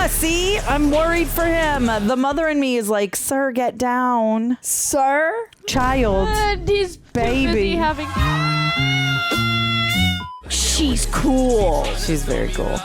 See? I'm worried for him. The mother in me is like, sir, get down. Sir? Child. He's baby. Busy having... She's cool. She's very cool.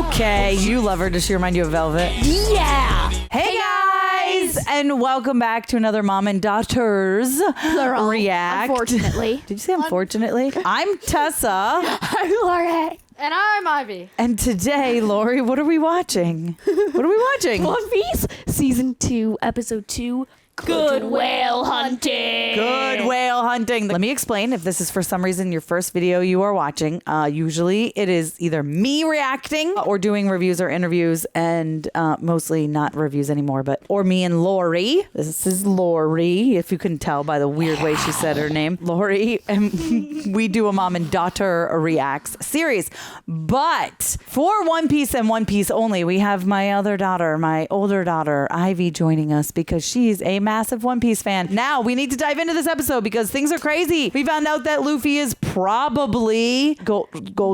Okay, you love her. Does she remind you of Velvet? Yeah. Hey guys, and welcome back to another Mom and Daughters Plural, React. unfortunately. Did you say unfortunately? I'm Tessa. I'm Lorie. And I'm Ivy. And today, Lorie, what are we watching? What are we watching? One Piece, Season 2, Episode 2, Good Whale Hunting. Good whale hunting. Let me explain if this is for some reason your first video you are watching. Usually it is either me reacting or doing reviews or interviews, and mostly not reviews anymore, or me and Lorie. This is Lorie, if you can tell by the weird way she said her name. Lorie, and we do a mom and daughter reacts series. But for One Piece and One Piece only, we have my other daughter, my older daughter, Ivy, joining us because she's a massive One Piece fan. Now we need to dive into this episode because things are crazy. We found out that Luffy is probably Gold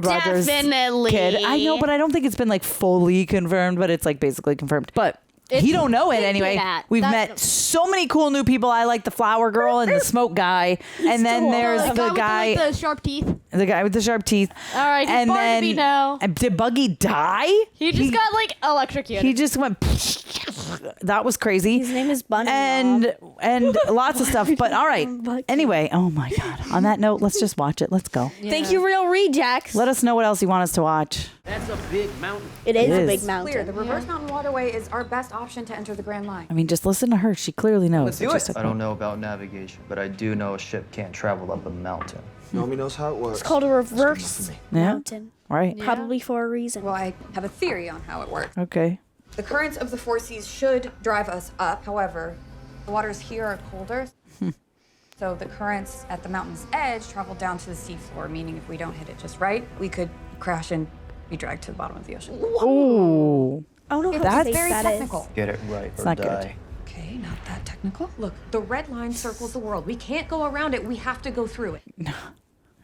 Roger's kid. I know, but I don't think it's been like fully confirmed, but it's like basically confirmed. But he don't know it anyway. We've met so many cool new people. I like the flower girl and the smoke guy. And then there's the guy with the sharp teeth. The guy with the sharp teeth. All right, he's and to be now. Did Buggy die? He just got like electrocuted. He just went. That was crazy. His name is Bunny. And lots of stuff. But all right. Anyway, oh my God. On that note, let's just watch it. Let's go. Yeah. Thank you, Real Rejects. Let us know what else you want us to watch. That's a big mountain. It is a is. big mountain. Clear. The reverse mountain waterway is our best option to enter the Grand Line. I mean, just listen to her. She clearly knows. Let's do it. I don't know about navigation, but I do know a ship can't travel up a mountain. Naomi knows how it works. It's called a reverse mountain. Right. Yeah. Probably for a reason. Well, I have a theory on how it works. Okay. The currents of the four seas should drive us up. However, the waters here are colder. So the currents at the mountain's edge travel down to the seafloor, meaning if we don't hit it just right, we could crash and be dragged to the bottom of the ocean. Ooh. Oh no, It's That's very that technical. Get it right or not good. die. Okay, not that technical. Look, the red line circles the world. We can't go around it. We have to go through it.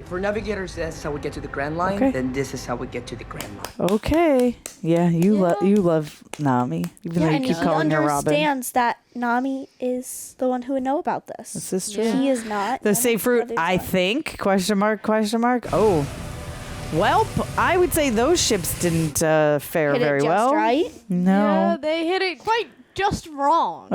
For navigators, that's how we get to the Grand Line. Okay. Then this is how we get to the Grand Line. Okay. Yeah, you love Nami, even though you and keep he calling her Robin. understands that Nami is the one who would know about this. This is true. He is not. The None safe of the route, others I are. think, question mark. Oh. Well, I would say those ships didn't fare Hit very it just well. right. Yeah, No. they hit it quite just wrong.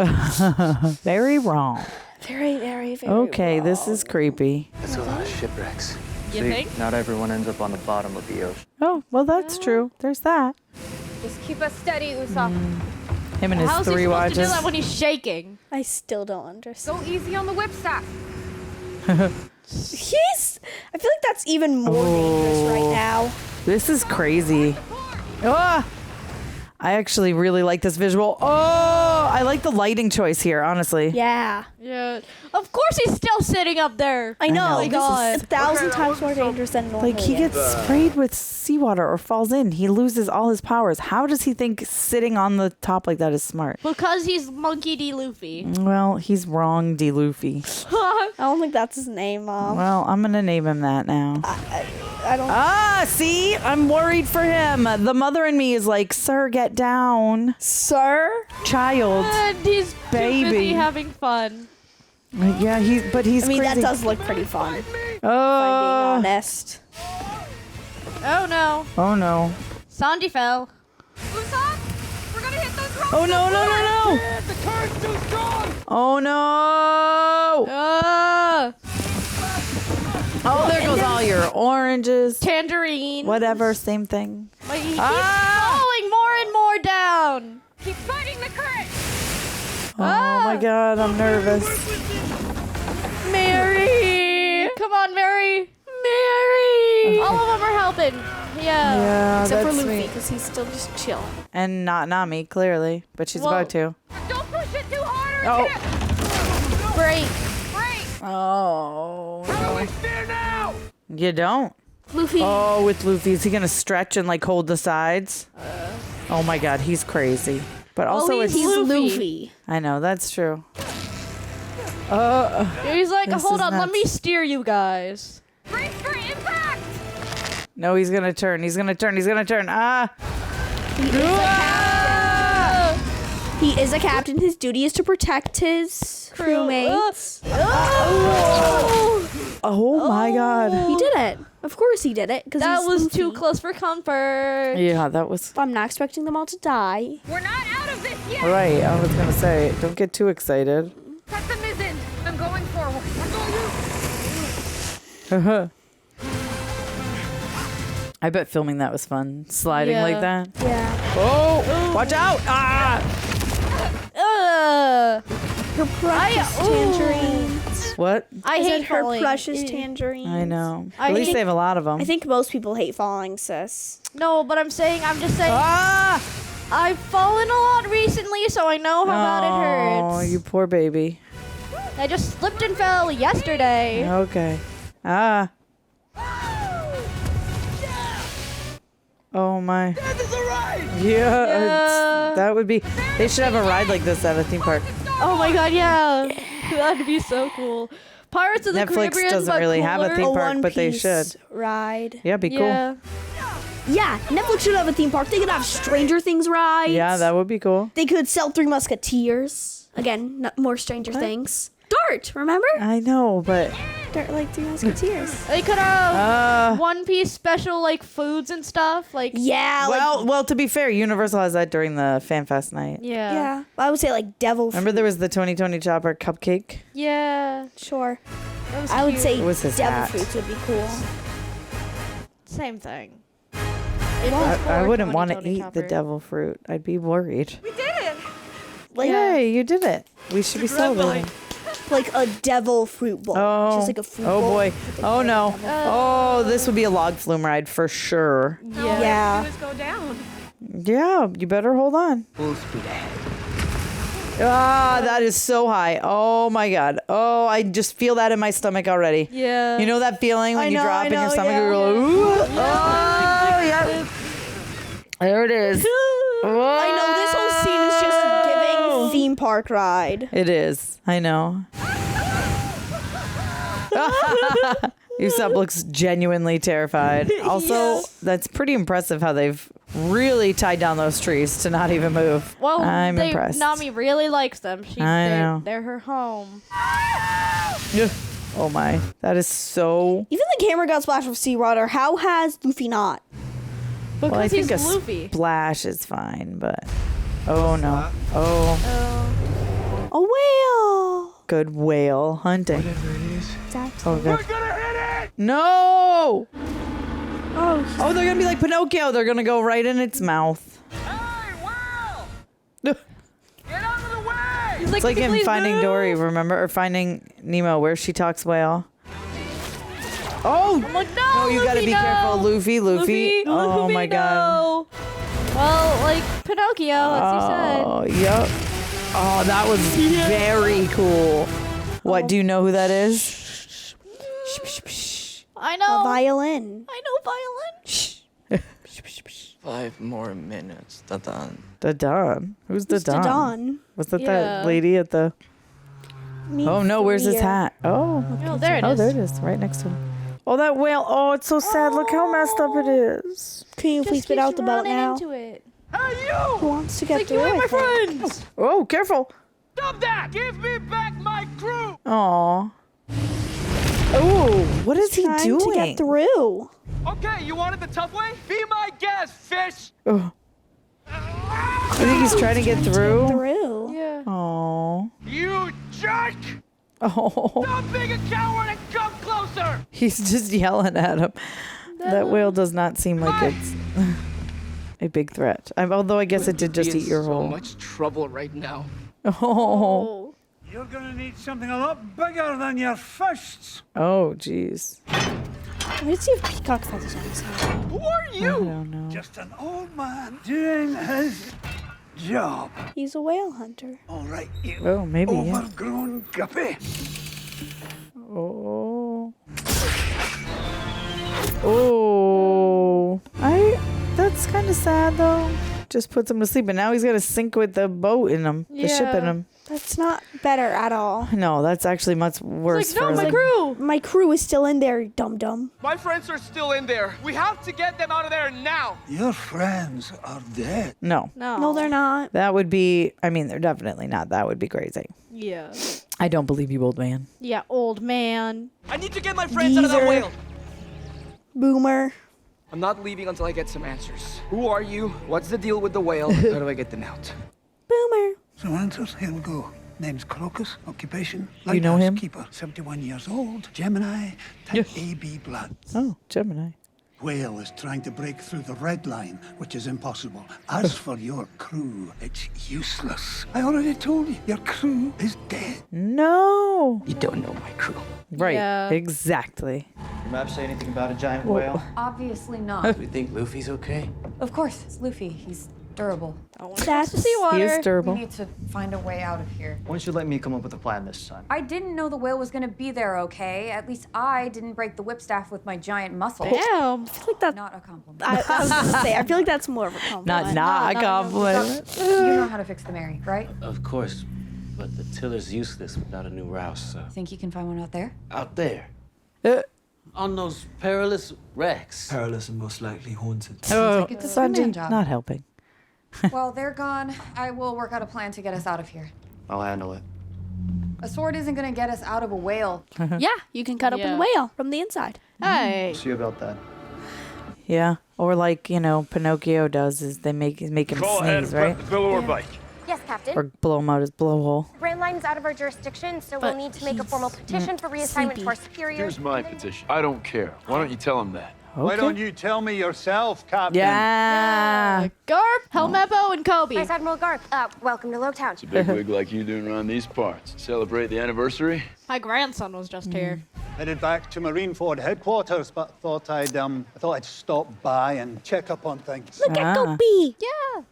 Very wrong. Very, very, very Okay, wrong. this is creepy. That's a lot of shipwrecks. You See, think? not everyone ends up on the bottom of the ocean. Oh, well, that's true. There's that. Just keep us steady, Usopp. Him and his How's he three supposed to do watches. that when he's shaking? I still don't understand. Go easy on the whip staff. I feel like that's even more dangerous right now. This is crazy. Ah! I actually really like this visual. Oh, I like the lighting choice here, honestly. Yeah. Yeah. Of course he's still sitting up there. I know. know. This God. is 1,000 times more dangerous than normal. Like, he gets sprayed with seawater or falls in. He loses all his powers. How does he think sitting on the top like that is smart? Because he's Monkey D. Luffy. Well, he's wrong, D. Luffy. I don't think that's his name, Mom. Well, I'm going to name him that now. I don't. See? I'm worried for him. The mother in me is like, sir, get down. Sir? Child. And he's Baby. too busy having fun. Yeah, but he's I mean, crazy. that does look pretty fun, if I'm being Oh. honest. Oh no. Oh, no. Sandy fell. Usopp, we're gonna hit those rocks. Oh, no. The current's too strong! Oh, no. Oh, there goes all your oranges. Tangerine. Whatever, same thing. But he keeps Ah! falling more and more down. Keep fighting the current. Oh my God, I'm nervous. Mary. Come on, Mary. Mary. All of them are helping. Yeah. Yeah, Except for that's Luffy, sweet. because he's still just chilling. And not Nami, clearly, but she's Well- about to. Don't push it too hard. Oh. Break. Oh. How do we steer now? You don't. Luffy. Oh, with Luffy, is he gonna stretch and like hold the sides? Oh my God, he's crazy. But also, he's it's He's Luffy. Luffy. I know that's true. He's like, This hold is on, let nuts. me steer you guys. Brace for impact. No, he's gonna turn. He's gonna turn. Ah. is a captain. His duty is to protect his crewmates. Oh my God. He did it. Of course he did it. Because That was too close for comfort. Yeah, that was I'm not expecting them all to die. We're not out of this yet. right. I was gonna say, don't get too excited. Tessa isn't. I'm going forward. I bet filming that was fun. Sliding Yeah. like that. Yeah. Oh, watch out! Ah! Her precious tangerine. What? I I hate said her falling. precious tangerine. I know. I At least hate- they have a lot of them. I think most people hate falling, sis. No, but I'm just saying. Ah! I've fallen a lot recently, so I know how bad it Oh, hurts. you poor baby. I just slipped and fell yesterday. Okay. Ah. Oh my. Yeah. That would be. They should have a ride like this at a theme park. Oh my god, yeah. That'd be so cool. Pirates of the Netflix Caribbean, doesn't but really have a cooler. theme A park, One but they Piece should. ride. Yeah, be cool. Yeah. Yeah, Netflix should have a theme park. They could have Stranger Things rides. Yeah, that would be cool. They could sell Three Musketeers. Again, more Stranger Things. Dart, remember? I know, but Dart like Three Musketeers. They could have uh One Piece special like foods and stuff. Like Yeah, well, to be fair, Universal has that during the Fan Fest night. yeah. yeah. I would say like devil Remember there was the Tony Chopper cupcake? Yeah. Sure. That was I would cute. say It was his devil hat. fruits would be cool. Same thing. I wouldn't want to eat the devil fruit. I'd be worried. Like Yay, you did it. We should be celebrating. like a devil fruit bowl. Oh, Just like a fruit oh bowl. boy. Oh no. Oh, this would be a log flume ride for sure. Yeah. Yeah, you better hold on. Full speed ahead. Ah, that is so high. Oh my God. Oh, I just feel that in my stomach already. Yeah. You know that feeling when I you know, drop I in your know, stomach? yeah. You're like, ooh. Oh, yeah. There it is. I know this whole scene is just giving theme park ride. It is. I know. Usopp looks genuinely terrified. Also, that's pretty impressive how they've really tied down those trees to not even move. Well, I'm impressed. Nami really likes them. I know. They're her home. Oh my. That is so... Even the camera got splashed with seawater. How has Luffy not? Because Well, I think he's a Luffy. splash is fine, but... Oh no. Oh, A whale. good whale hunting. Exactly. Oh, We're God. gonna hit it! No! Oh, Oh, they're gonna be like Pinocchio. They're gonna go right in its mouth. Hey, wow! It's Get out of the way! He's like in "Please Finding move." Dory, remember? Or Finding Nemo, where she talks whale. Oh! I'm like, no, Oh, you gotta Luffy, be no. careful. Luffy. Oh Luffy, my God. no. Well, like Pinocchio, as you said. Oh, yep. Oh, that was very cool. What, do you know who that is? I a know. violin. I know violin. 5 more minutes. Ta-dan. The Don. Who's the Who's the Don? Don? Was that Yeah. that lady at the... Me Oh, no, where's his Freer. hat? Oh. Oh, there it Oh, is. there it is, right next to him. Oh, that whale. Oh, it's so sad. Look how messed up it is. Can you please spit out the boat now? Into it. Hey, Who you! wants to get Like, through you ain't my with it? friends. Oh, careful. Stop that! Give me back my crew! Aw. Oh, what is he Time doing? to get through. Okay, you wanted the tough way? Be my guest, fish! Oh. I think he's trying to get through. Through. Yeah. Oh. You jerk! Oh. Stop being a coward and come closer! He's just yelling at him. That whale does not seem like it's a big threat. Although I guess it did just eat your so whole. much trouble right now. Oh. You're gonna need something a lot bigger than your fists. Oh, jeez. Let's see if Peacock feathers on his head. Who are I you? don't know. Just an old man doing his job. He's a whale hunter. All right, you Oh, maybe, yeah. overgrown guppy. Oh. Oh. That's kind of sad, though. just puts him to sleep. And now he's got to sink with the boat in him, the ship in him. That's not better at all. No, that's actually much worse. Like, no, for my crew. My crew is still in there, dum-dum. My friends are still in there. We have to get them out of there now. Your friends are dead. No, No, they're not. that would be. I mean, they're definitely not. That would be crazy. Yeah. I don't believe you, old man. Yeah, old man. I need to get my friends out of that Geezer. whale. Boomer. I'm not leaving until I get some answers. Who are you? What's the deal with the whale? How do I get them out? Boomer. So answers, here we go. Name's Crocus, occupation, You know him? keeper, 71 years old, Gemini, type AB blood. Oh, Gemini. Whale is trying to break through the red line, which is impossible. As for your crew, it's useless. I already told you, your crew is dead. No. You don't know my crew. Right. Yeah. Exactly. Your map say anything about a giant whale? Obviously not. We think Luffy's okay? Of course, it's Luffy. He's durable. That's The seawater. He is We durable. need to find a way out of here. Why don't you let me come up with a plan this time? I didn't know the whale was gonna be there, okay? At least I didn't break the whipstaff with my giant muscle. Damn. I feel like that. Not a compliment. I was gonna say, I feel like that's more of a compliment. Not a compliment. You know how to fix the Mary, right? Of course, but the tiller's useless without a new rouse, so. Think you can find one out there? Out there, Uh, on those perilous wrecks. Perilous and most likely haunted. Oh, Take it to the man Sanji, job. not helping. Well, they're gone. I will work out a plan to get us out of here. I'll handle it. A sword isn't gonna get us out of a whale. Yeah, you can cut open Yeah. the whale from the inside. Hey. See about that. Yeah. Or like, Pinocchio does is they make him sneeze, right? Yes, Captain. Or blow him out his blowhole. Grand Line is out of our jurisdiction, so we'll need to make a formal petition for reassignment to our superiors. Here's my petition. I don't care. Why don't you tell him that? Why don't you tell me yourself, Captain? Yeah. Garp, Helmeppo, and Kobe. Vice Admiral Garp, welcome to Loketown. It's a big wig like you doing around these parts. Celebrate the anniversary? My grandson was just here. Headed back to Marineford headquarters, but thought I'd stop by and check up on things. Look at Kobe. Yeah.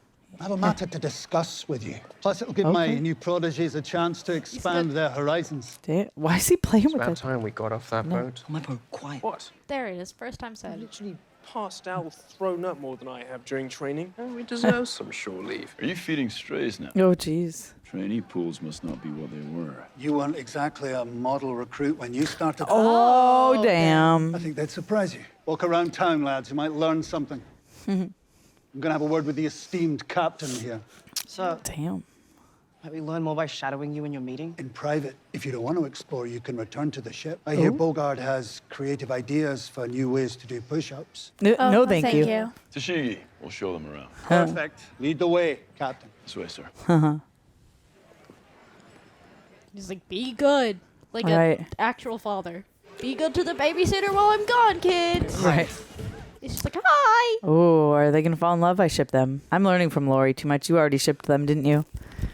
I have a matter to discuss with you. Plus, it'll give my new prodigies a chance to expand their horizons. Why is he playing with it? time we got off that boat. Quiet. What? There it is. First time said. Literally passed out, thrown up more than I have during training. Oh, we deserve some shore leave. Are you feeding strays now? Oh, jeez. Trainee pools must not be what they were. You weren't exactly a model recruit when you started. Oh, damn. I think they'd surprise you. Walk around town, lads. You might learn something. I'm gonna have a word with the esteemed captain here. So, Damn. might we learn more by shadowing you in your meeting? In private, if you don't want to explore, you can return to the ship. I hear Bogard has creative ideas for new ways to do push-ups. No, thank you. Tashigi, we'll show them around. Perfect. Lead the way, Captain. This way, sir. He's like, be good. Like Right. an actual father. Be good to the babysitter while I'm gone, kids. Right. He's just like, hi. Oh, are they going to fall in love? I ship them. I'm learning from Lorie too much. You already shipped them, didn't you?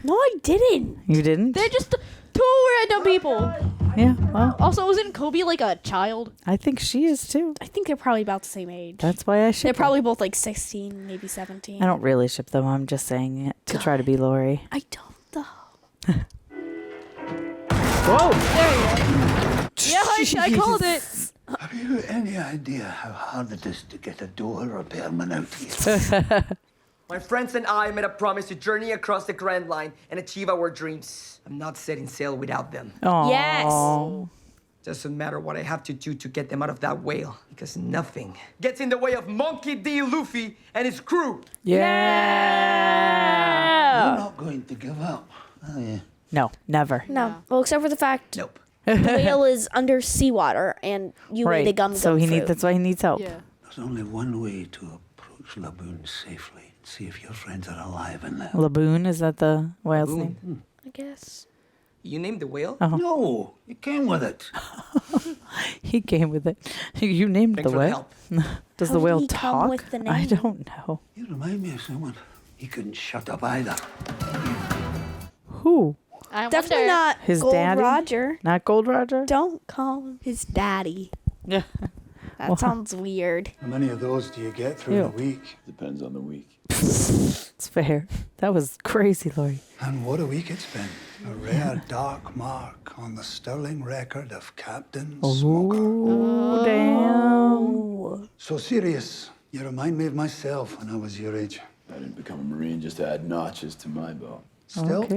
No, I didn't. You didn't? They're just two random people. Yeah, well, Also, isn't Kobe like a child? I think she is too. I think they're probably about the same age. That's why I ship They're them. probably both like 16, maybe 17. I don't really ship them. I'm just saying it to try to be Lorie. I don't though. Whoa! Yeah, I called it. Have you any idea how hard it is to get a door repairman out here? My friends and I made a promise to journey across the Grand Line and achieve our dreams. I'm not setting sail without them. Aww. Yes. Doesn't matter what I have to do to get them out of that whale, because nothing gets in the way of Monkey D. Luffy and his crew. You're Yeah! not going to give up, are you? No, never. No. Well, except for the fact Nope. the whale is under seawater and you made a gum So he fruit. that's why he needs help. Yeah. There's only one way to approach LABOON'S safely. See if your friends are alive in there. Laboon, is that the whale's name? I guess. You named the whale? No, you came with it. He came with it. You named Thanks the for the whale. help. Does How the did whale he come talk? with the I name? don't know. You remind me of someone. He couldn't shut up either. Who? I Definitely wonder. not His Gold daddy? Roger. Not Gold Roger? Don't call him his daddy. Yeah. That sounds weird. How many of those do you get through a week? Depends on the week. It's fair. That was crazy, Lorie. And what a week it's been. A rare dark mark on the sterling record of Captain Smoker. Oh, damn. So serious, you remind me of myself when I was your age. I didn't become a Marine just to add notches to my belt. Still,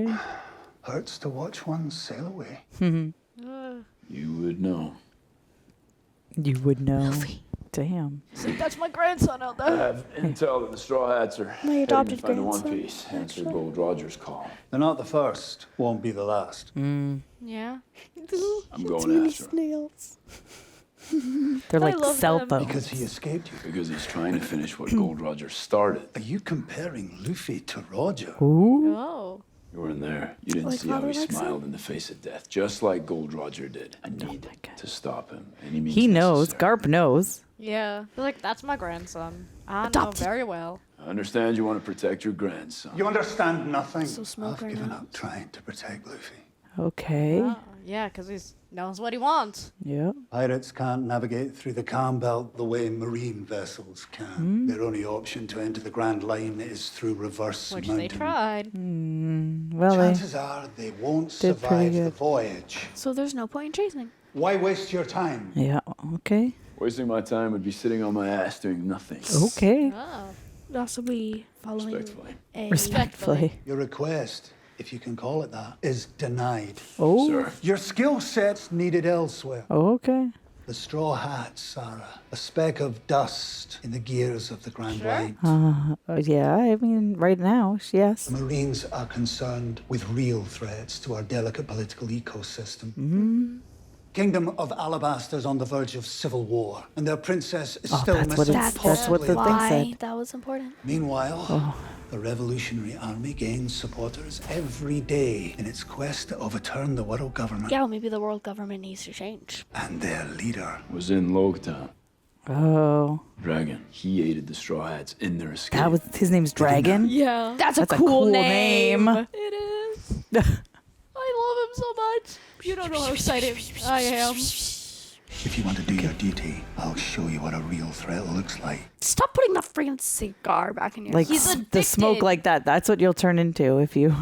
hurts to watch one sail away. You would know. You would know. Damn. See, that's my grandson out I there. have intel that the Straw Hats are My heading adopted to find the One grandson, Piece. Answer Gold Roger's call. They're not the first, won't be the last. Yeah. I'm going after him. Snails. They're like love cell them. phones. Because he escaped you. Because he's trying to finish what Gold Roger started. Are you comparing Luffy to Roger? Ooh. Oh. You weren't there. You didn't Like see how Father he likes smiled in the face of death, just like Gold Roger did. I need to stop him. Any means He knows. necessary. Garp knows. Yeah. They're like, that's my grandson. I Adopted. know very well. I understand you want to protect your grandson. You understand nothing. So smoke I've right given now. up trying to protect Luffy. Okay. Oh, yeah, because he knows what he wants. Yep. Pirates can't navigate through the calm belt the way marine vessels can. Their only option to enter the Grand Line is through reverse Which mountain. they tried. Well, Chances are they won't did pretty survive the good. voyage. So there's no point in chasing. Why waste your time? yeah. Okay. Wasting my time would be sitting on my ass doing nothing. Okay. Oh. Also be following Respectfully. a Respectfully. Your request, if you can call it that, is denied. Oh. Sir. Your skill set's needed elsewhere. Okay. The Straw Hats, Sarah. A speck of dust in the gears of the Grand Line. Yeah. I mean, right now, yes. The Marines are concerned with real threats to our delicate political ecosystem. Kingdom of Alabaster's on the verge of civil war, and their princess is still that's what missing. it's- that's what the thing why said. that was important. Meanwhile, the Revolutionary Army gains supporters every day in its quest to overturn the world government. Yeah, well, maybe the world government needs to change. And their leader. Was in Logtown. Oh. Dragon. He aided the Straw Hats in their escape. That was his name's Dragon. Yeah. That's a cool name. It is. I love him so much. You don't know how excited I am. If you want to do your duty, I'll show you what a real threat looks like. Stop putting the freaking cigar back in your Like He's the smoke addicted. like that. That's what you'll turn into if you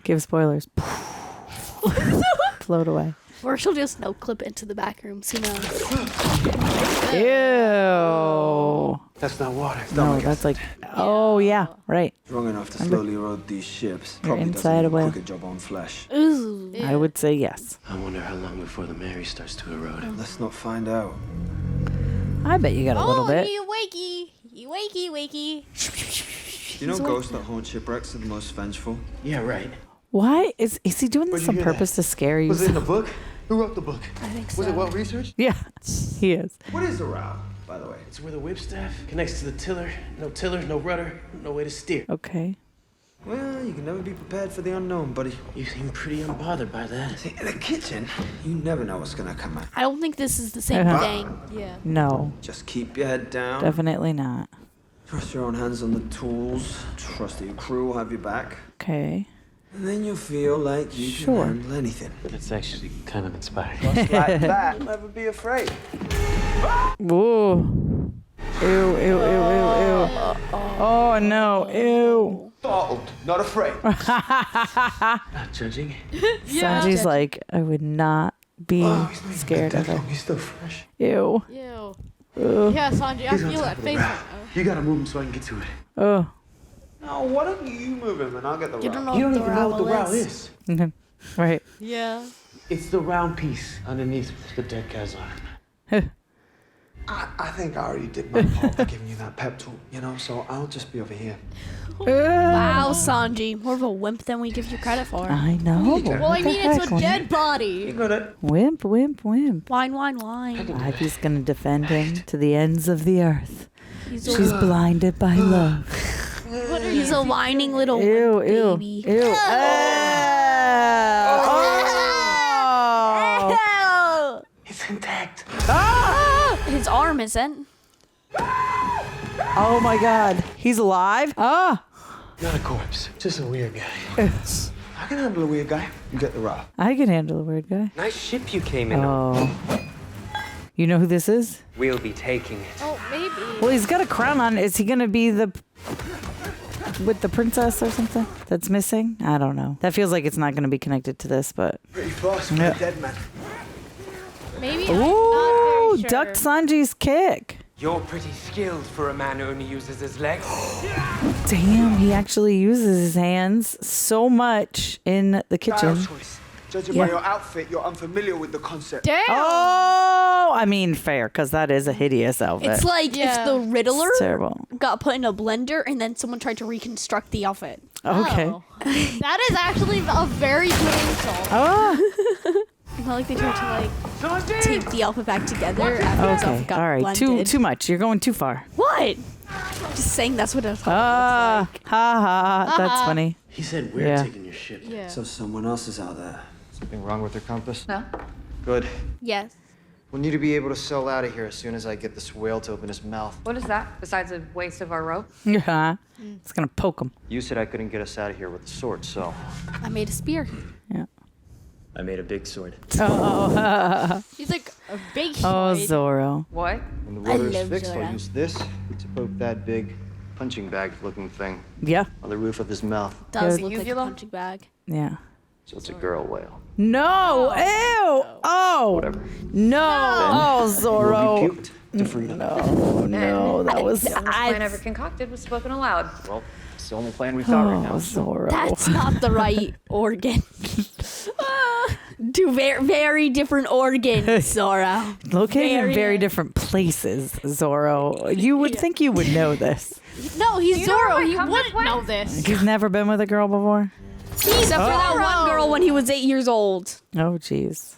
give spoilers. Float away. Or she'll just no clip into the back room. See now. Ew. That's not water. No, that's like. Oh yeah, right. Strong enough to slowly erode these ships. You're Probably inside doesn't a need whale. a quicker job on flesh. Ooh. I would say yes. I wonder how long before the Mary starts to erode. Let's not find out. I bet you got a little bit. You wakey. You wakey, wakey. You know ghosts that haunt shipwrecks are the most vengeful? Yeah, right. Why is he doing this on purpose to scare you? Was it in the book? Who wrote the book? I think so. Was it well researched? Yeah, he is. What is a row, by the way? It's where the whip staff connects to the tiller. No tiller, no rudder, no way to steer. Okay. Well, you can never be prepared for the unknown, buddy. You seem pretty unbothered by that. See, in the kitchen, you never know what's gonna come out. I don't think this is the same thing. Yeah. No, Just keep your head down. definitely not. Trust your own hands on the tools. Trust that your crew will have your back. Okay. And then you'll feel like you Sure. can handle anything. That's actually kind of inspiring. Just like that. Never be afraid. Ooh. Ew, ew, ew, ew, ew. Oh no, ew. Startled, not afraid. Not judging. Sanji's like, I would not be scared of her. He's still fresh. Ew. Ew. Ugh. Yeah, Sanji, I He's on feel top that of the face. raft. You gotta move him so I can get to it. Oh. Now, why don't you move him and I'll get the You row? don't know You don't what the even know what the rowel row is. is. Right. Yeah. It's the round piece underneath the dead guy's arm. I think I already did my part by giving you that pep talk, you know, so I'll just be over here. Wow, Sanji. More of a wimp than we give you credit for. I know. Well, I mean, it's a dead body. got it. Wimp, wimp, wimp. Wine, wine, wine. Ivy's gonna defend him to the ends of the earth. He's She's blinded by love. He's a whining little Ew, wimp ew, baby. ew. Oh. It's intact. His arm isn't. Oh my God. He's alive? Ah. Not a corpse, just a weird guy. I can handle a weird guy. You get the row. I can handle a weird guy. Nice ship you came in on. Oh. You know who this is? We'll be taking it. Oh, maybe. Well, he's got a crown on. Is he gonna be with the princess or something that's missing? I don't know. That feels like it's not gonna be connected to this, but. Pretty fast for Yeah. a dead man. Maybe. I'm Ooh, not very sure. ducked Sanji's kick. You're pretty skilled for a man who only uses his legs. Damn, he actually uses his hands so much in the kitchen. Judging by your outfit, you're unfamiliar with the concept. Damn. Oh, I mean, fair, because that is a hideous outfit. It's like if the Riddler It's terrible. got put in a blender and then someone tried to reconstruct the outfit. Okay. Oh. That is actually a very good insult. Oh. Not like they tried to like tape the outfit back together after his Okay. outfit got All right. blended. Too much. You're going too far. What? Just saying that's what it's Ha ha. That's funny. He said we're Yeah. taking your ship. Yeah. So someone else is out there. Something wrong with your compass? No. Good. Yes. We'll need to be able to sail out of here as soon as I get this whale to open his mouth. What is that besides a waste of our rope? Yeah. It's going to poke him. You said I couldn't get us out of here with a sword, so I made a spear. Yeah. I made a big sword. Oh. He's like a big Oh, sword. Zorro. What? When the water I is love fixed, Zora. I'll use this to poke that big punching bag looking thing Yeah. on the roof of his mouth. Does Good. look like a Uvula? punching bag. Yeah. So it's a girl whale. No. Ew. Oh. Whatever. No. Oh, Will Zorro. you puked to freedom? No, that was. The plan ever concocted was spoken aloud. Well, it's the only plan we've got right now. Zorro. That's not the right organ. Two very different organs, Zorro. Located in very different places, Zorro. You would think you would know this. No, he's You know where Zorro. my He compass wouldn't went? know this. He's never been with a girl before? Except for that one girl when he was 8 years old. Oh, jeez.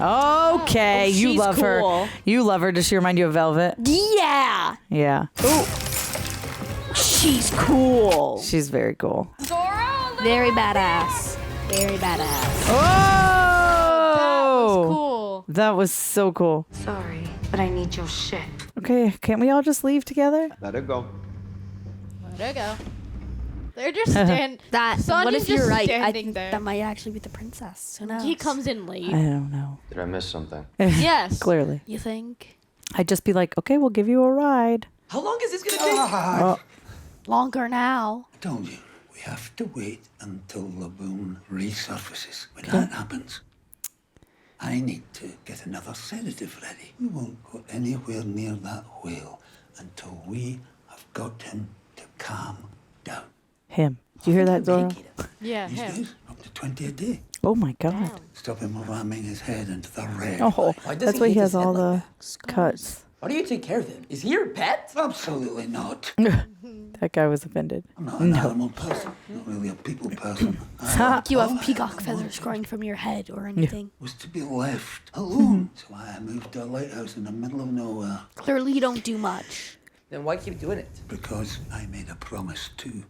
Okay, you she's love cool. her. You love her. Does she remind you of Velvet? Yeah. Yeah. She's cool. She's very cool. Very badass. Very badass. Oh! Cool. That was so cool. Sorry, but I need your ship. Okay, can't we all just leave together? Let it go. There you go. They're just standing. That. Son What is if you're just right? I standing think there. that might actually be the princess. Who knows? He comes in I late. don't know. Did I miss something? Yes. Clearly. You think? I'd just be like, okay, we'll give you a ride. How long is this gonna take? Oh, Longer now. I told you, we have to wait until Laboon resurfaces. When that happens, I need to get another sedative ready. We won't go anywhere near that whale until we have got him to calm down. him. Do you hear that, Zorro? Yeah, These him. days, up to 20 a day. Oh my god. Stop him ramming his head into the red. Oh, Why does that's he why he hit has his head all like the cuts. Why do you take care of him? Is he your pet? Absolutely not. That guy was offended. I'm not an animal person, not really a people person. You have peacock feathers growing from your head or anything. Was to be left alone. So I moved to a lighthouse in the middle of nowhere Clearly, you don't do much. Then why keep doing it? because I made a promise too.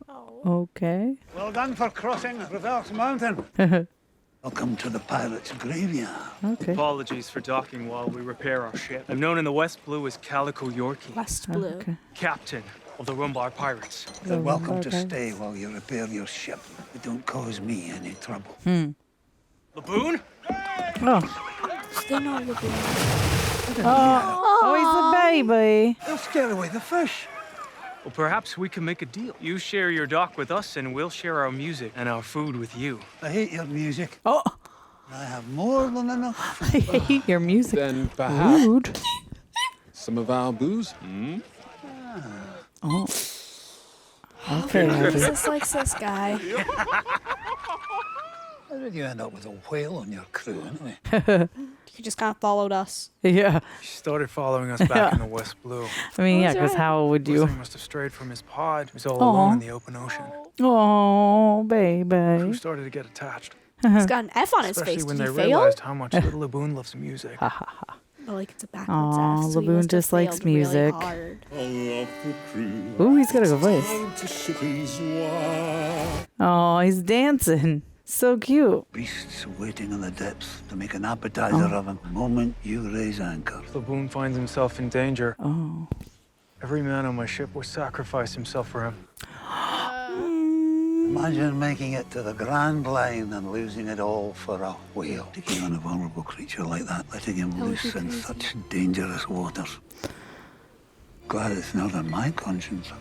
Okay. Well done for crossing Reverse Mountain. Welcome to the pirate's graveyard. Okay. Apologies for docking while we repair our ship. I'm known in the West Blue as Calico Yorkie, West Blue. Okay. captain of the Rumbar Pirates. You're welcome to okay. stay while you repair your ship, but don't cause me any trouble. Laboon? Oh. They know you're doing Oh, he's a baby. They'll scare away the fish. Well, perhaps we can make a deal. You share your dock with us, and we'll share our music and our food with you. I hate your music. Oh, I have more than enough. I hate your music. Then perhaps Rude. some of our booze? Hmm? Oh. Okay. Abby. Princess likes this guy. How did you end up with a whale on your crew, anyway? He just kind of followed us. Yeah. He started following us back in the West Blue. I mean, yeah, because how would you? He must have strayed from his pod. He was all alone in the open ocean. Oh, Crew baby. started to get attached, He's got an F on his especially face. when Did they he fail? realized how much little Laboon loves music. Ha ha ha. Oh, like it's a backwards Aw, F. So he Laboon must have just likes failed really music. hard. Ooh, he's got a good voice. Oh, he's dancing. So cute. Beasts waiting in the depths to make an appetizer of him the moment you raise anchor. Laboon finds himself in danger. Oh. Every man on my ship will sacrifice himself for him. Imagine making it to the Grand Line and losing it all for a whale. Taking on a vulnerable creature like that, letting him loose in such dangerous waters. Glad it's not on my conscience.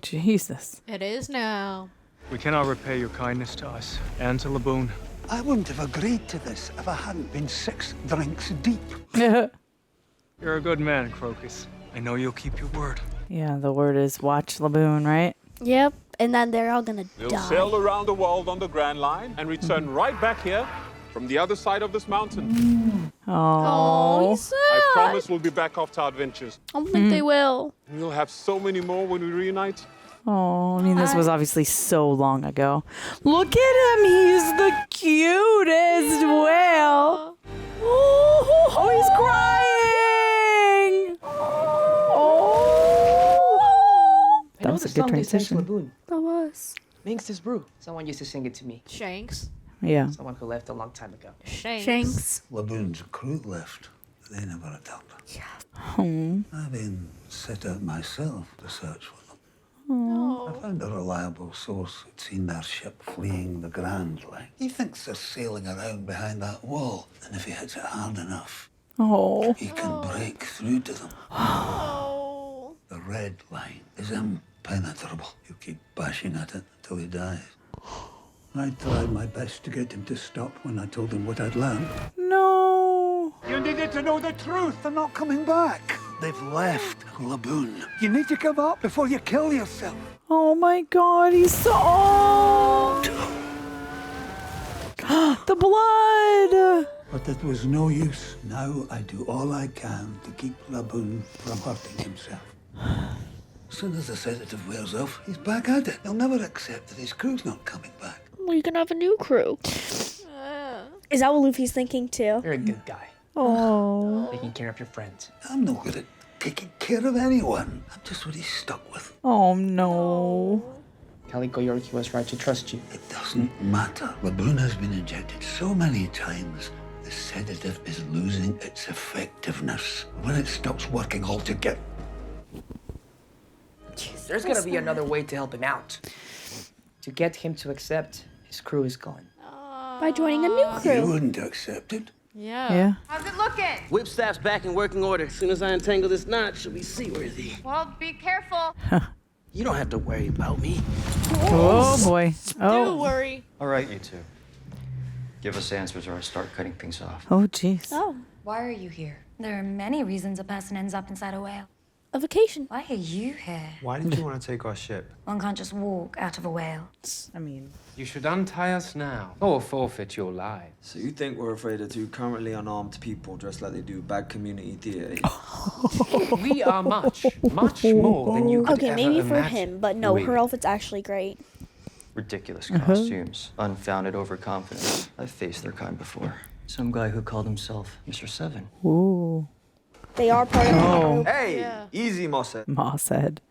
Jesus. It is now. We cannot repay your kindness to us and to Laboon. I wouldn't have agreed to this if I hadn't been 6 drinks deep. You're a good man, Crocus. I know you'll keep your word. Yeah, the word is watch Laboon, right? Yep. And then they're all gonna We'll die. sail around the world on the Grand Line and return right back here from the other side of this mountain. Oh, he's sad. I promise we'll be back after our adventures. I don't think they will. We'll have so many more when we reunite. Oh, I mean, this was obviously so long ago. Look at him. He's the cutest whale. Oh, he's crying. Oh. That was a good transition. That was. Minx is brew. Someone used to sing it to me. Shanks. Yeah. Someone who left a long time ago. Shanks. Laboon's crew left. They never returned. Hmm. I've been set out myself to search for them. Oh. I found a reliable source who'd seen their ship fleeing the Grand Line. He thinks they're sailing around behind that wall, and if he hits it hard enough, he can break through to them. The Red Line is impenetrable. You keep bashing at it until he dies. I tried my best to get him to stop when I told him what I'd learned. No. You needed to know the truth. They're not coming back. They've left Laboon. You need to give up before you kill yourself. Oh my God, he's so old. The blood. But it was no use. Now I do all I can to keep Laboon from hurting himself. As soon as the sedative wears off, he's back at it. He'll never accept that his crew's not coming back. Well, you can have a new crew. Is that what Luffy's thinking too? You're a good guy. Oh. Taking care of your friends. I'm no good at taking care of anyone. I'm just what he's stuck with. Oh no. Calico Yorkie was right to trust you. It doesn't matter. Laboon has been injected so many times, the sedative is losing its effectiveness. When it stops working altogether. There's gonna be another way to help him out. To get him to accept his crew is gone. By joining a new crew. You wouldn't accept it. Yeah. How's it looking? Whipstaff's back in working order. As soon as I untangle this knot, she'll be seaworthy. Well, be careful. You don't have to worry about me. Oh boy. Don't worry. All right, you two. Give us answers or I start cutting things off. Oh jeez. Oh. Why are you here? There are many reasons a person ends up inside a whale. A vacation. Why are you here? Why did you want to take our ship? One can't just walk out of a whale. I mean, You should untie us now, or forfeit your lives. So you think we're afraid of two currently unarmed people dressed like they do bad community theatre? We are much, much more than you could Okay, ever maybe for imagine. him, but no, We- her outfit's actually great. Ridiculous costumes, unfounded overconfidence. I've faced their kind before. Some guy who called himself Mr. Seven. ooh. They are part of the group. Hey, easy, Moss. Ma said.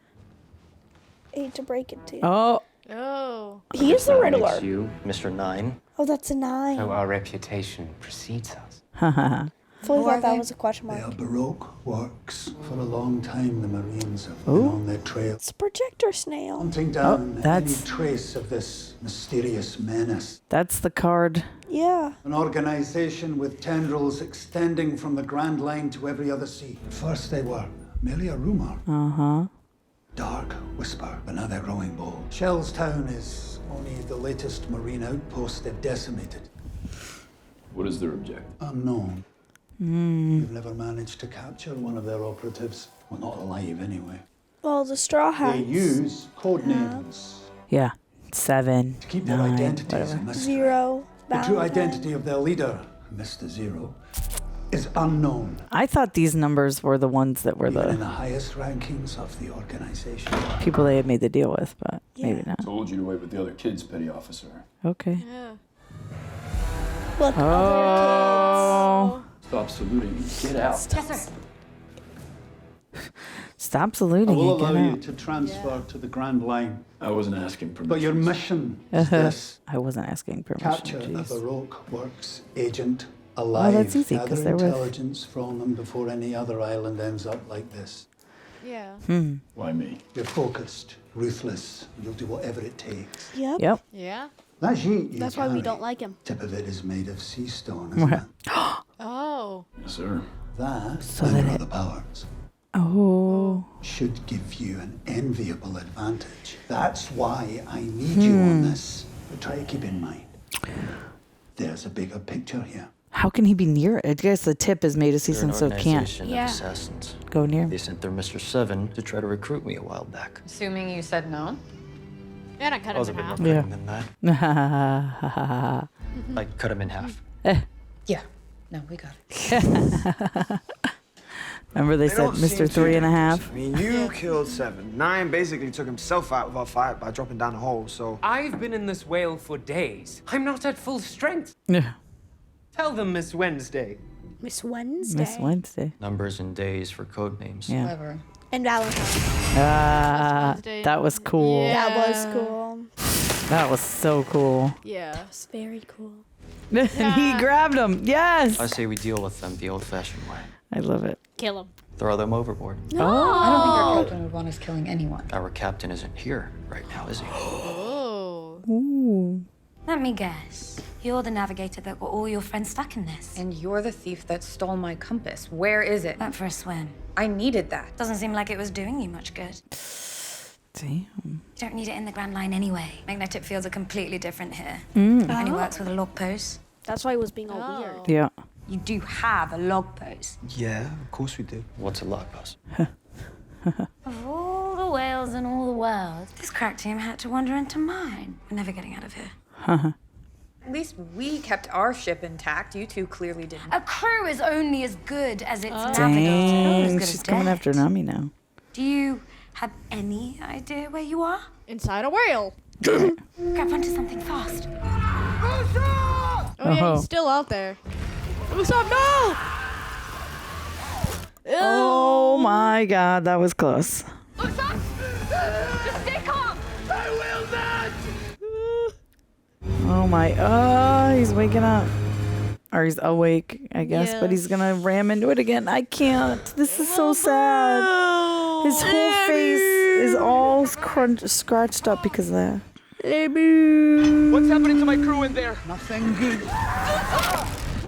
I hate to break it to you. Oh. Oh. He is the That Riddler. makes you Mr. Nine. Oh, that's a 9. So our reputation precedes us. Fully Who are thought that they? was a question They mark. are Baroque works. For a long time, the Marines have been on their trail, It's a projector snail. hunting down that's- any trace of this mysterious menace. That's the card. Yeah. An organization with tendrils extending from the Grand Line to every other sea. At first they were merely a rumor, Uh-huh. dark whisper, but now they're growing bold. Shellstown is only the latest Marine outpost they've decimated. What is their objective? Unknown. We've never managed to capture one of their operatives. Well, not alive anyway. Well, the Straw Hats. They use code names Yeah. 7. to keep their 9, identities whatever. a mystery. 0. The true Valentine. identity of their leader, Mr. Zero, is unknown. I thought these numbers were the ones that were Even in the the highest rankings of the organization. people they had made the deal with, but maybe not. Told you to wait with the other kids, petty officer. Okay. Yeah. Look, Oh. Stop saluting. Get out. Tessa. Stop I saluting will and get allow you out. to transfer to the Grand Line, I wasn't asking permission. but your mission is this. I wasn't asking permission. Capture a Jeez. Baroque Works agent alive. that's easy, 'cause Gather they're with- intelligence from them before any other island ends up like this. Yeah. Why me? You're focused, ruthless. You'll do whatever it takes. Yep. Yep. Yeah. That sheet you That's why we carry, don't like him. tip of it is made of sea stone, isn't it? Oh. Yes, sir. That, So and that your it- other powers, Oh. should give you an enviable advantage. That's why I need you on this. But try to keep in mind, there's a bigger picture here. How can he be near it? I guess the tip is made of season, so it can't Organization of assassins. go near. They sent their Mr. Seven to try to recruit me a while back. Assuming you said no. And I cut I was a him in bit half. more cunning than that. Yeah. I cut him in half. Yeah. No, we got it. Remember they said don't seem Mr. too 3.5? dangerous. I mean, you killed 7. 9 basically took himself out of our fight by dropping down the hole, so... I've been in this whale for days. I'm not at full strength. Yeah. Tell them, Miss Wednesday. Miss Wednesday. Miss Wednesday. Numbers and days for code names. Yeah. Clever. And Valentine. That was cool. That was cool. That was so cool. Yeah. It's very cool. And he grabbed him. Yes. I say we deal with them the old-fashioned way. I love it. Kill him. Throw them overboard. I don't think our captain would want us killing anyone. Our captain isn't here right now, is he? Oh. Ooh. Let me guess. You're the navigator that got all your friends stuck in this. And you're the thief that stole my compass. Where is it? Went for a swim. I needed that. Doesn't seem like it was doing you much good. Damn. You don't need it in the Grand Line anyway. Magnetic fields are completely different here. Mm. Only works with a log pose. That's why it was being all weird. Yeah. You do have a log pose. Yeah, of course we do. What's a log post? Of all the whales in all the world, this crack team had to wander into mine. We're never getting out of here. At least we kept our ship intact. You two clearly didn't. A crew is only as good as its navigator. Not as Dang. good She's as coming dead. after Nami now. Do you have any idea where you are? Inside a whale. Grab onto something fast. Oh yeah, Oh. he's still out there. Usopp, no! Oh my god, that was close. Usopp! Just stay calm! I will not! Oh my, he's waking up. Or he's awake, I guess, but he's gonna ram into it again. I can't. This is so sad. His whole face is all scratched up because of that. What's happening to my crew in there? Nothing good.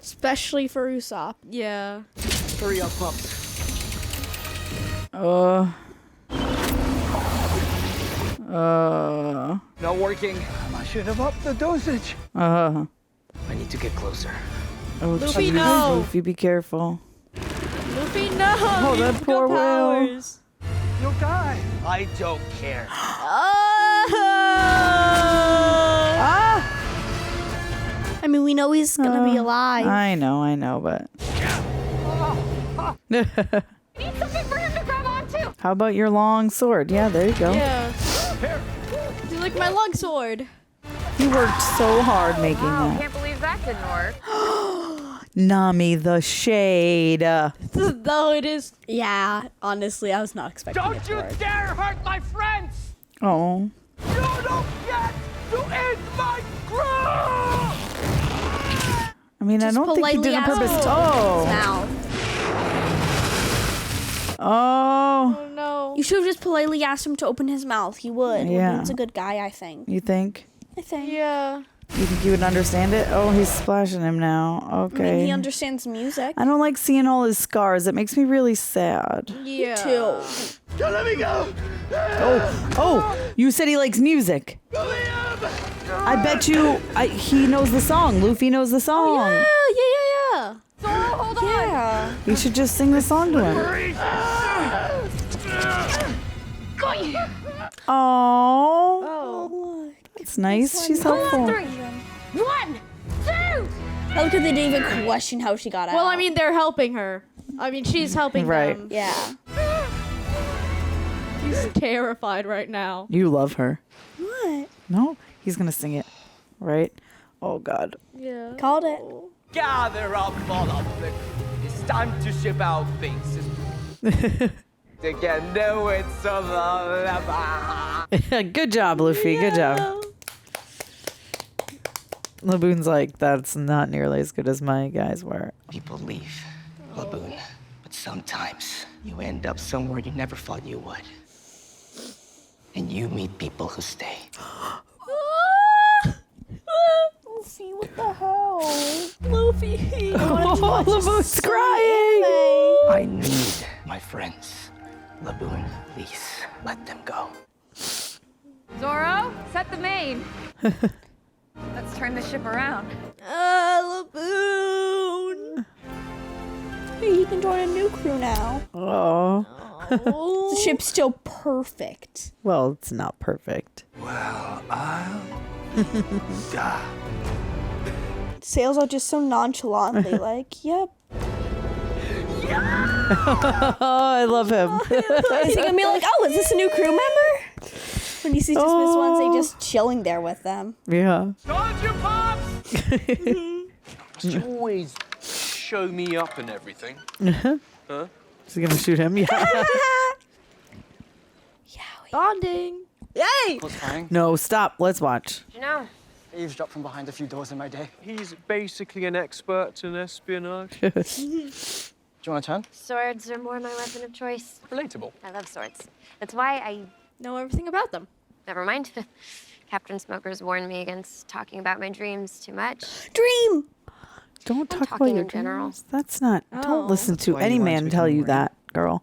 Especially for Usopp. Yeah. Hurry up, pups. Not working. I should have upped the dosage. I need to get closer. Oh, Luffy, jeez. no. Luffy, be careful. Luffy, no! Oh, You that have poor no whale. powers. You'll die. I don't care. I mean, we know he's gonna be alive. I know, but. Need something for him to grab onto! How about your long sword? Yeah, there you go. Yeah. You like my long sword. You worked so hard making that. Can't believe that didn't work. Nami, the shade. Though it is. Yeah, honestly, I was not expecting it Don't to you work. dare hurt my friends! Oh. You don't get to end my crew! I mean, I don't think he did it on purpose. Oh. Oh. No. You should have just politely asked him to open his mouth. He would. Yeah. He's a good guy, I think. You think? I think. Yeah. You think he would understand it? Oh, he's splashing him now. I Okay. mean, he understands music. I don't like seeing all his scars. It makes me really sad. Yeah. Too. Let me go. Oh, you said he likes music. I bet you he knows the song. Luffy knows the song. Yeah. So hold on. Yeah. You should just sing the song to him. Got you. Oh, that's nice. She's helpful. 1, 2. I look at they didn't even question how she got out. Well, I mean, they're helping her. I mean, she's helping Right. them. Yeah. He's terrified right now. You love her. What? No, he's gonna sing it, right? Oh God. Yeah. Called it. Gather up all of the crew. It's time to ship out faces. Together it's a lullaby. Good job, Luffy. Good job. Laboon's like, that's not nearly as good as my guys were. People leave, Laboon, but sometimes you end up somewhere you never thought you would. And you meet people who stay. Luffy, what the hell? Luffy. Oh, Laboon's crying. I need my friends. Laboon, please, let them go. Zoro, set the main. Let's turn the ship around. Laboon. Hey, you can join a new crew now. Oh. The ship's still perfect. Well, it's not perfect. Well, I'll die. Sails are just so nonchalantly like, yep. Oh, I love him. Is he gonna be like, oh, is this a new crew member? When you see just Miss Wednesday just chilling there with them. Yeah. Told you, Pops! You always show me up and everything. Huh? Is he gonna shoot him? Yeah. Bonding. Yay! What's fine? No, stop. Let's watch. You know, I eavesdropped from behind a few doors in my day. He's basically an expert in espionage. Do you want to turn? swords are more my weapon of choice. Relatable. I love swords. That's why I know everything about them. Never mind. Captain Smokers warned me against talking about my dreams too much. Dream! Don't talk about talking your in general. dreams. That's not. Don't listen to Why any you man wanted tell to you become that, girl.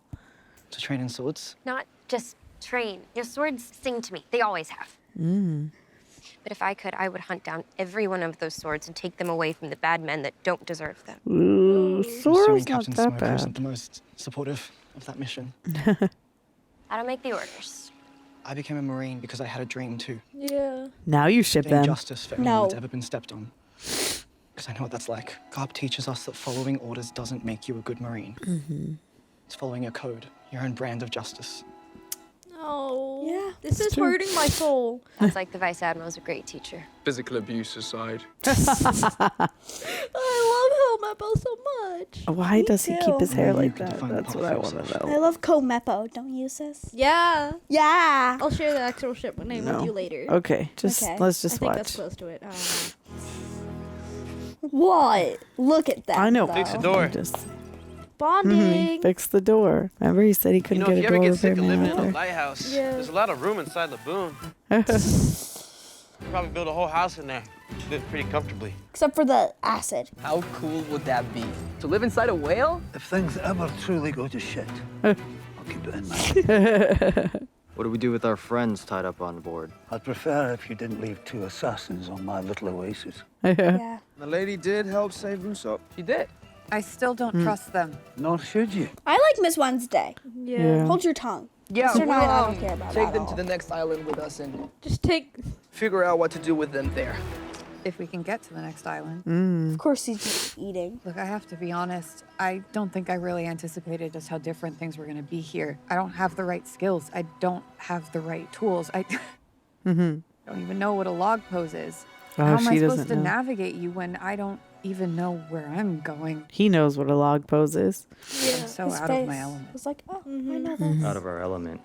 To train in swords? Not just train. Your swords sing to me. They always have. But if I could, I would hunt down every one of those swords and take them away from the bad men that don't deserve them. Ooh, I'm swords assuming not Captain that Smoker isn't bad. the most supportive of that mission. I don't make the orders. I became a Marine because I had a dream too. Yeah. Now you ship Getting them. justice for anyone that's ever been stepped on. Because I know what that's like. God teaches us that following orders doesn't make you a good Marine. It's following a code, your own brand of justice. Oh. Yeah. This is hurting my soul. That's like the Vice Admiral's a great teacher. Physical abuse aside. I love Helmeppo so much. Why does he keep his hair You like can that? define the That's what I part want for to I know. love Komepo. Don't use this. Yeah. Yeah. I'll share the actual ship name with you later. Okay, just Okay. let's I just think watch. that's close to it. I don't know. What? Look at that. I know. though. Fix the door. Just Bonding. fix the door. Remember, he said he You couldn't know, if get you a ever door get sick of repairman living out in a there. lighthouse, Yeah. there's a lot of room inside Laboon. Probably build a whole house in there. Live pretty comfortably. Except for the acid. How cool would that be? To live inside a whale? If things ever truly go to shit, I'll keep it in mind. What do we do with our friends tied up on board? I'd prefer if you didn't leave 2 assassins on my little oasis. Yeah. The lady did help save Usopp. She did. I still don't trust them. Nor should you. I like Miss Wednesday. Yeah. Hold your tongue. Yeah, Mr. we'll Knight, I don't care about take that them at to the next island with us and Just take. Figure out what to do with them there. If we can get to the next island. Of course he's just eating. Look, I have to be honest. I don't think I really anticipated just how different things were going to be here. I don't have the right skills. I don't have the right tools. I don't even know what a log pose is. Oh, How am I she supposed doesn't to know. navigate you when I don't even know where I'm going? He knows what a log pose is. I'm so His out face of my element. was like, oh, I know this. Out of our element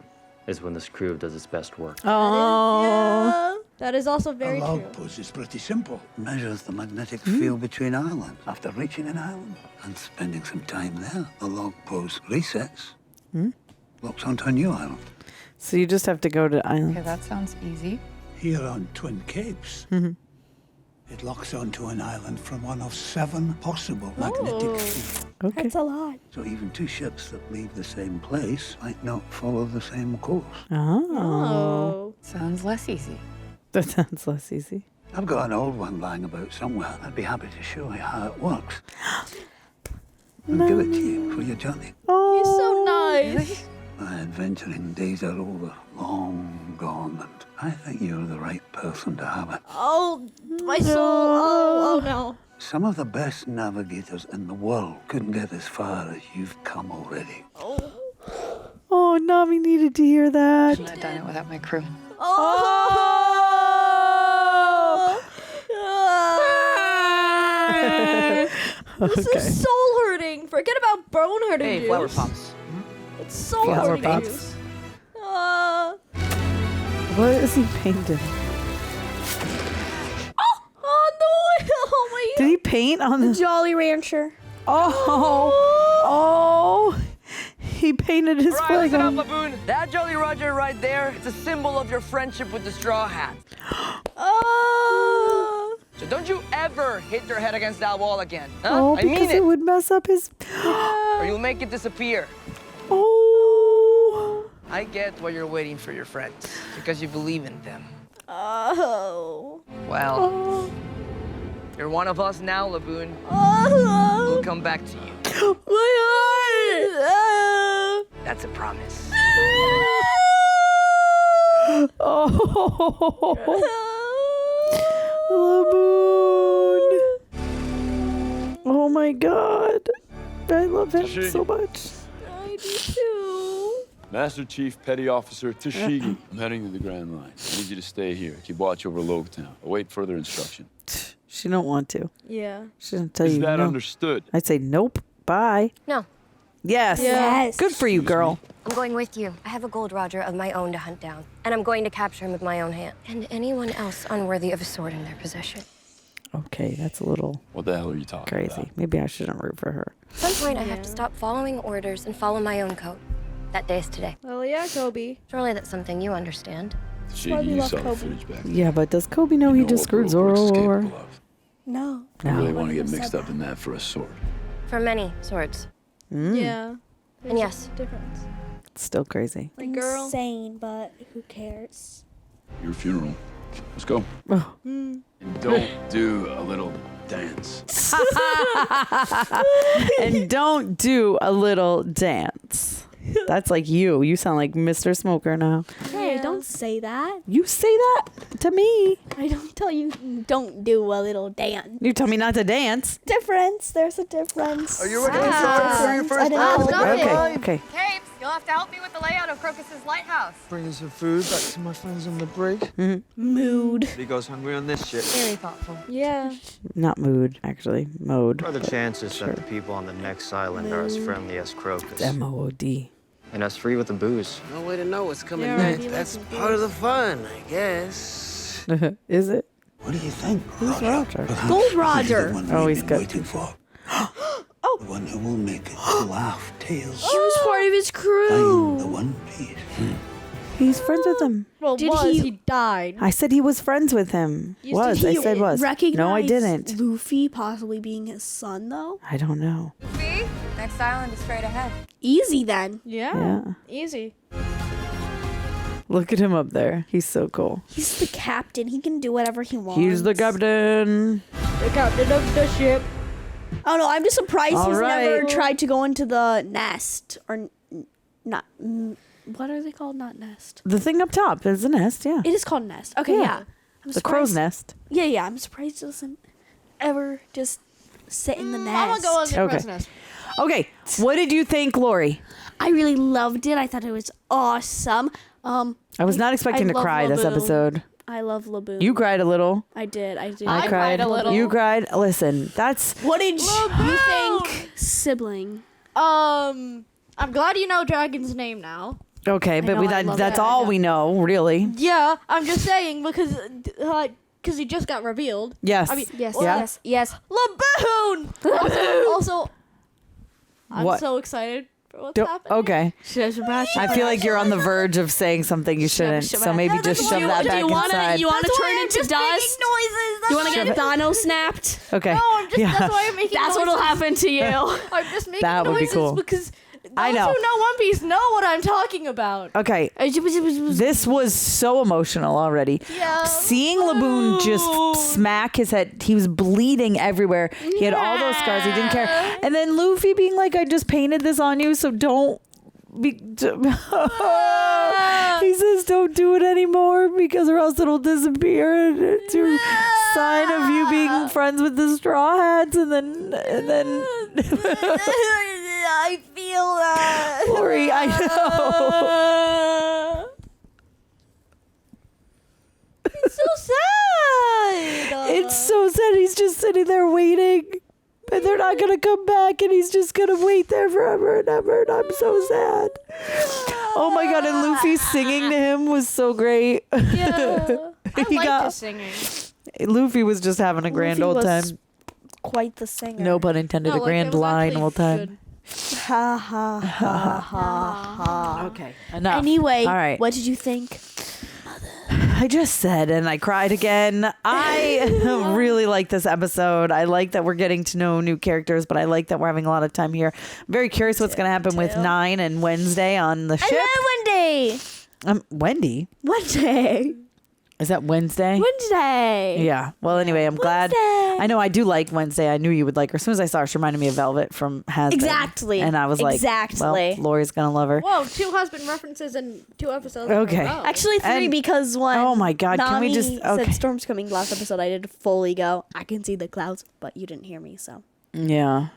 is when this crew does its best work. Oh. That is also very a log true. pose is pretty simple. Measures the magnetic field between islands. After reaching an island and spending some time there, the log pose resets, locks onto a new island. So you just have to go to Okay, island. that sounds easy. Here on Twin Capes, it locks onto an island from one of 7 possible magnetic fields. Okay. That's a lot. So even 2 ships that leave the same place might not follow the same course. Oh. Sounds less easy. That sounds less easy. I've got an old one lying about somewhere. I'd be happy to show you how it works. And give it to you for your journey. He's so nice. My adventuring days are over, long gone, and I think you're the right person to have it. Oh, my soul. Oh no. Some of the best navigators in the world couldn't get as far as you've come already. Oh, Nami needed to hear that. Shouldn't have done it without my crew. This is soul hurting. Forget about bone hurting. Hey, juice. flower pops. It's soul Flower hurting. pops. Juice. What is he painting? Oh no! Oh my. Did he paint on the Jolly Rancher. Oh, oh, he painted his All right, flag listen up, on. Laboon. That Jolly Roger right there, it's a symbol of your friendship with the Straw Hat. Oh. So don't you ever hit your head against that wall again. Huh? Oh, I mean because it. it would mess up his. Or you'll make it disappear. Oh. I get why you're waiting for your friends. Because you believe in them. Oh. Well, You're one of us now, Laboon. We'll come back to you. My heart. That's a promise. Laboon. Oh my God. I love him so much. I do too. Master Chief Petty Officer Tashigi. I'm heading to the Grand Line. I need you to stay here. Keep watch over Logtown. Await further instruction. She don't want to. Yeah. She doesn't tell you. Is that no. understood? I'd say nope. Bye. No. Yes. Yes. Good for you, girl. I'm going with you. I have a Gold Roger of my own to hunt down, and I'm going to capture him with my own hand. And anyone else unworthy of a sword in their possession. Okay, that's a little What the hell are you talking crazy. about? Maybe I shouldn't root for her. At some point, I have to stop following orders and follow my own code. That day is today. Well, yeah, Kobe. Surely that's something you understand. Tashigi, you saw the footage back. Yeah, but does Kobe know he just screwed Zoro or? No. I really want to get mixed up in that for a sword. For many swords. Yeah. And yes, Difference. It's still crazy. Like girl. Insane, but who cares? Your funeral. Let's go. Oh. And don't do a little dance. And don't do a little dance. That's like you. You sound like Mr. Smoker now. Hey, don't say that. You say that to me. I don't tell you don't do a little dance. You tell me not to dance. Difference. There's a difference. Are you ready to start for your first Okay. Capes, you'll have to help me with the layout of Crocus's lighthouse. Bringing some food back to my friends on the brig. Mood. He goes hungry on this ship. Very thoughtful. Yeah. Not mood, actually. Mode. What are the chances that the people on the next island are as friendly as Crocus? MOOD. And us free with the booze? No way to know what's coming Yeah, next. right. That's part of the fun, I guess. Is it? What do you think, Who's Roger? Gold Roger. Oh, he's good. Waiting for. Oh. The one who will make us laugh tales. He was part of his Find crew. the One Piece. He's friends with him. Well, Did he died? I said he was friends with him. Was. I said was. No, I didn't. Luffy possibly being his son, though? I don't know. See? Next island is straight ahead. Easy, then. Yeah. Easy. Look at him up there. He's so cool. He's the captain. He can do whatever he wants. He's the captain. The captain of the ship. Oh, no, I'm just surprised All he's never right. tried to go into the nest. Or not. What are they called? Not nest. The thing up top is a nest, yeah. It is called nest. Okay, yeah. I'm The crow's surprised- nest. Yeah. I'm surprised he doesn't ever just sit in the nest. I'm gonna go on the Okay. crow's nest. Okay, what did you think, Lorie? I really loved it. I thought it was awesome. I was not expecting to love cry this Laboon. episode. I love Laboon. You cried a little. I did. I cried a little. You cried. Listen, that's... What did you think? Sibling. I'm glad you know Dragon's name now. Okay, but know, I love that's it. all we know, really. Yeah, I'm just saying because he just got revealed. Yes. I mean, Yes, Yeah. yes. Laboon. also, I'm What? so excited for what's happening. Okay. I feel like you're on the verge of saying something you shouldn't, so maybe just shove that back inside. You want to turn into dust? You want to get Dano snapped? Okay. No, I'm just, that's why I'm making That's noises. what'll happen to you. I'm just making That would be noises cool. because I those know. who know One Piece know what I'm talking about. Okay. This was so emotional already. Yeah. Seeing Laboon just smack his head, he was bleeding everywhere. He had all those scars. He didn't care. And then Luffy being like, I just painted this on you, so don't be. He says, don't do it anymore because or else it'll disappear. And it's your sign of you being friends with the Straw Hats. And then. I feel that. Lorie, I know. It's so sad. It's so sad. He's just sitting there waiting. And they're not going to come back. And he's just going to wait there forever and ever. And I'm so sad. Oh my God. And Luffy singing to him was so great. Yeah. I like the singing. Luffy was just having a grand Luffy old was time. Quite the singer. No pun intended. No, a like, grand it was line actually old time. good. Ha ha ha ha ha. Okay. Enough. Anyway, All right. what did you think? I just said, and I cried again. I really like this episode. I like that we're getting to know new characters, but I like that we're having a lot of time here. I'm very curious what's going to happen with 9 and Wednesday on the ship. Wendy. Wendy? Wednesday. Is that Wednesday? Wednesday. Yeah. Well, anyway, I'm glad. I know I do like Wednesday. I knew you would like her. As soon as I saw her, she reminded me of Velvet from Has Been. Exactly. And I was like, well, Lori's going to love her. Whoa, 2 husband references in 2 episodes. Okay. Actually, 3 because when oh my God, Nami can we just... Okay. said storm's coming last episode, I did fully go, I can see the clouds, but you didn't hear me, so. Yeah.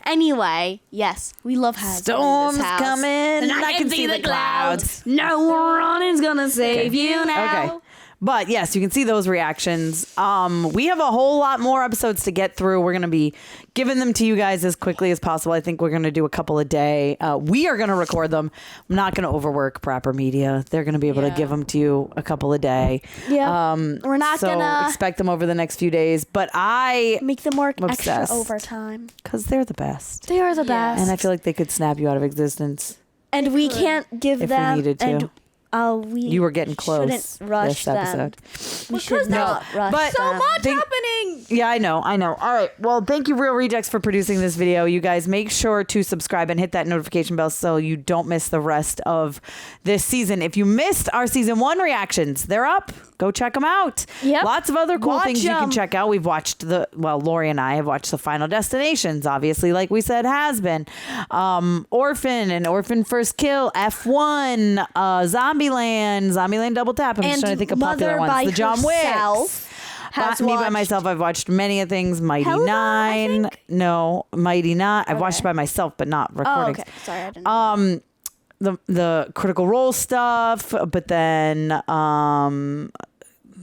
Anyway, yes, we love Has Been in Storm's this house. coming, And I can see the clouds. No running's gonna save you now. Okay. But yes, you can see those reactions. We have a whole lot more episodes to get through. We're going to be giving them to you guys as quickly as possible. I think we're going to do a couple a day. We are going to record them. I'm not going to overwork Proper Media. They're going to be able to give them to you a couple a day. Yeah. We're not so gonna expect them over the next few days. But I make them work obsessed extra overtime because they're the best. They are the best, and I feel like they could snap you out of existence. And we can't give if them. we needed to. And you were getting close shouldn't rush this episode. We should not rush but so them. much happening. Yeah, I know. All right. Well, thank you, Real Rejects, for producing this video. You guys make sure to subscribe and hit that notification bell so you don't miss the rest of this season. If you missed our season 1 reactions, they're up. Go check them out. Yep. Lots of other cool things you can 'em. check out. We've watched Lorie and I have watched the Final Destinations, obviously, like we said, Has Been. Orphan and Orphan First Kill, F1, Zombieland Double Tap. I'm just trying to think of popular ones. The John Wicks. Me by myself, I've watched many of things. Mighty Helena, Nine. No, Mighty Nine. I've watched by myself, but not recordings. Oh, okay. Sorry, I didn't know. The Critical Role stuff, but then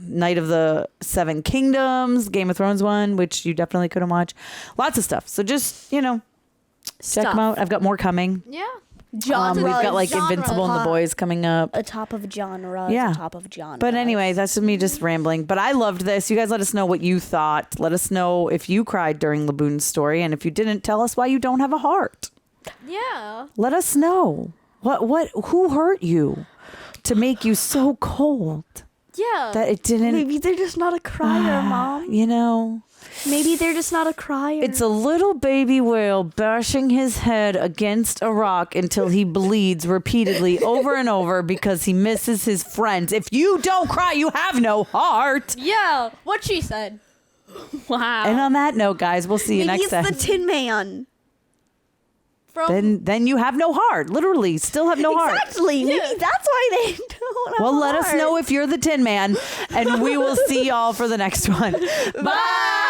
Night of the Seven Kingdoms, Game of Thrones one, which you definitely couldn't watch. Lots of stuff. So just, check them out. I've got more coming. Yeah. We've got like Invincible and The Boys coming up. A top of genre. Yeah. A top of genre. But anyway, that's me just rambling. But I loved this. You guys let us know what you thought. Let us know if you cried during LABOON'S story. And if you didn't, tell us why you don't have a heart. Yeah. Let us know. Who hurt you to make you so cold? Yeah. That it didn't. Maybe they're just not a crier, Mom. Maybe they're just not a crier. It's a little baby whale bashing his head against a rock until he bleeds repeatedly over and over because he misses his friends. If you don't cry, you have no heart. Yeah. What she said. Wow. And on that note, guys, we'll see you next time. Maybe it's the Tin Man. Then you have no heart. Literally, still have no heart. Exactly. Maybe that's why they don't have Well, a let us heart. know if you're the Tin Man, and we will see y'all for the next one. Bye.